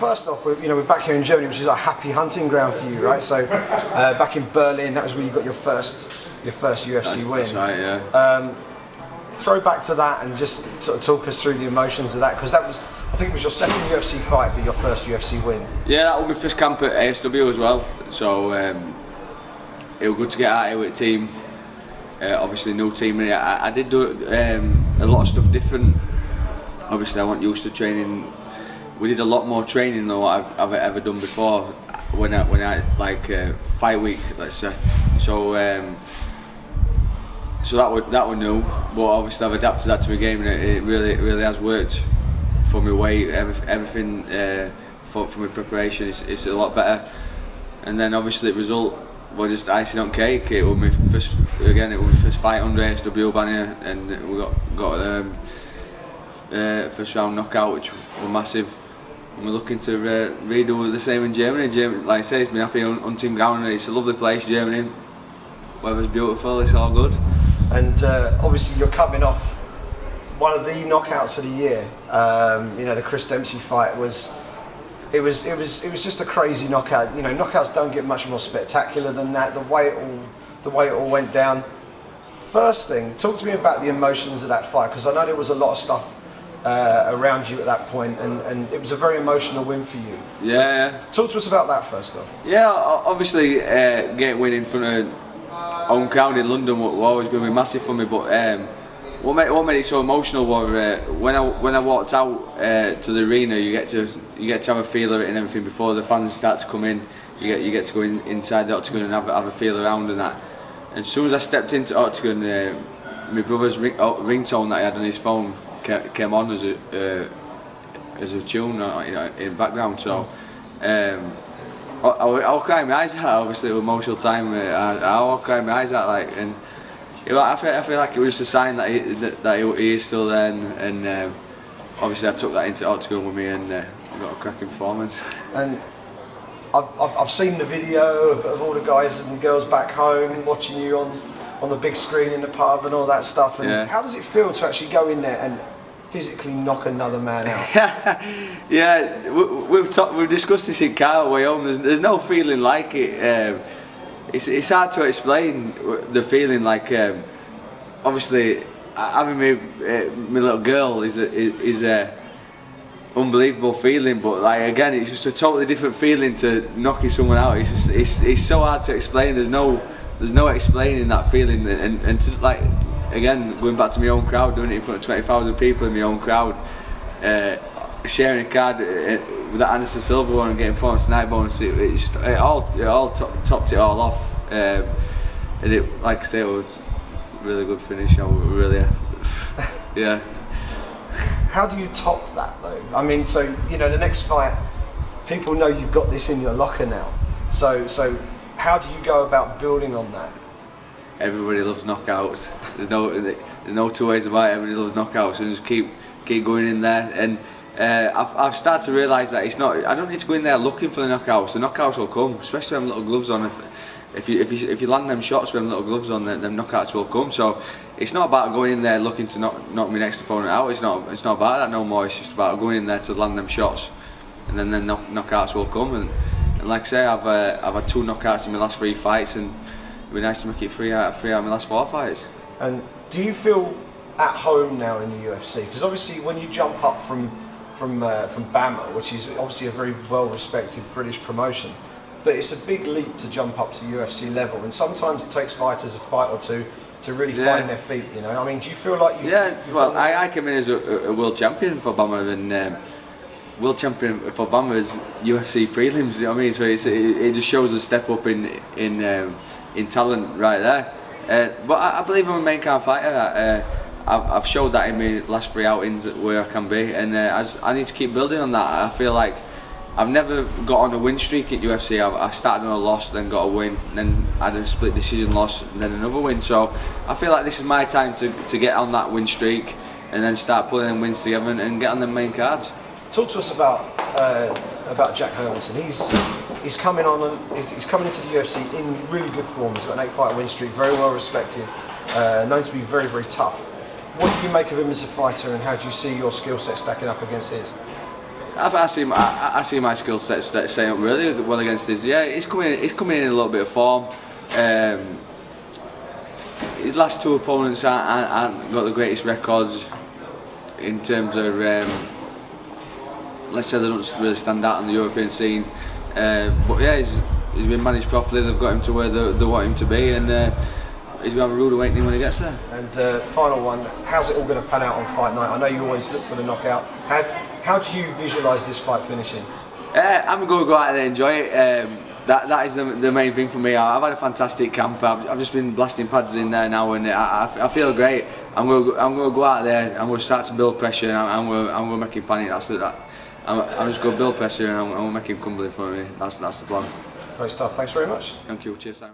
first off, we're back here in Germany, which is a happy hunting ground for you, right? So back in Berlin, that was where you got your first UFC win. That's right, yeah. Throw back to that and just sort of talk us through the emotions of that, because that was, I think it was your second UFC fight, but your first UFC win. Yeah, that was my first camp at ASW as well, so it was good to get out here with a team. Obviously, new team. I did do a lot of stuff different. Obviously, I wasn't used to training. We did a lot more training than what I've ever done before. When I like fight week, let's say. So that was new, but obviously I've adapted that to my game, and it really has worked for my weight. Everything for my preparation is a lot better. And then obviously the result was just icing on cake. It was my first fight under ASW banner, and we got first round knockout, which was massive. And we're looking to redo the same in Germany. Like I say, it's been happy on team ground. It's a lovely place, Germany. Weather's beautiful. It's all good. And obviously you're coming off one of the knockouts of the year. The Chris Dempsey fight was. It was just a crazy knockout. Knockouts don't get much more spectacular than that. The way it all went down. First thing, talk to me about the emotions of that fight, because I know there was a lot of stuff around you at that point, and it was a very emotional win for you. Yeah. So, talk to us about that first off. Yeah, obviously getting win in front of home crowd in London was always going to be massive for me. But what made it so emotional was when I walked out to the arena, you get to have a feel of it and everything before the fans start to come in. You get to go inside the octagon and have a feel around and that. And as soon as I stepped into the octagon, my brother's ringtone that he had on his phone came on as a tune, in the background. So I was crying my eyes out. Obviously, it was an emotional time. I was crying my eyes out, and I feel like it was just a sign that he is still there. And obviously, I took that into the octagon with me and got a cracking performance. And I've seen the video of all the guys and girls back home watching you on the big screen in the pub and all that stuff. And yeah. How does it feel to actually go in there and physically knock another man out? Yeah, we've discussed this in car way home. There's no feeling like it. It's hard to explain the feeling. Like obviously having my little girl is a unbelievable feeling, but like again, it's just a totally different feeling to knocking someone out. It's so hard to explain. There's no explaining that feeling, and to, like, again, going back to my own crowd, doing it in front of 20,000 people in my own crowd, sharing a card with that Anderson Silva one and getting performance night bonus, it all topped it all off, and it, like I say, it was a really good finish. I really, yeah. How do you top that though? I mean, so the next fight, people know you've got this in your locker now. So how do you go about building on that? Everybody loves knockouts. There's no two ways about it. Everybody loves knockouts, and just keep going in there. And I've started to realise that it's not. I don't need to go in there looking for the knockouts. The knockouts will come, especially with them little gloves on. If you land them shots with them little gloves on, them knockouts will come. So it's not about going in there looking to knock my next opponent out. It's not about that no more. It's just about going in there to land them shots, and then the knockouts will come. And like I say, I've had 2 knockouts in my last 3 fights, and it'd be nice to make it 3 out of my last 4 fights. And do you feel at home now in the UFC? Because obviously, when you jump up from BAMMA, which is obviously a very well-respected British promotion, but it's a big leap to jump up to UFC level, and sometimes it takes fighters a fight or two to really find their feet. I mean, do you feel like you? Yeah. Well, I came in as a world champion for BAMMA, and world champion for BAMMA is UFC prelims. You know what I mean? So it just shows a step up in talent right there. But I believe I'm a main card fighter. I've showed that in my last 3 outings where I can be, and I need to keep building on that. I feel like I've never got on a win streak at UFC. I started on a loss, then got a win, then had a split decision loss, and then another win. So I feel like this is my time to get on that win streak, and then start putting them wins together and get on the main cards. Talk to us about Jack Hermansson. He's coming into the UFC in really good form. He's got an 8-fight win streak, very well respected, known to be very, very tough. What do you make of him as a fighter, and how do you see your skill set stacking up against his? I see my skill set setting up really well against his. Yeah, he's coming in a little bit of form. His last two opponents aren't got the greatest records in terms of, let's say, they don't really stand out on the European scene. But yeah, he's been managed properly. They've got him to where they want him to be, and he's going to have a rude awakening when he gets there. And final one, how's it all going to pan out on fight night? I know you always look for the knockout. How do you visualise this fight finishing? I'm going to go out there and enjoy it. That is the main thing for me. I've had a fantastic camp. I've just been blasting pads in there now, and I feel great. I'm going to go out there. I'm going to start to build pressure, and I'm going to make him panic. I'm just going to build pressure, and I'm going to make him crumble in front of me. That's the plan. Great stuff. Thanks very much. Thank you. Cheers, Simon.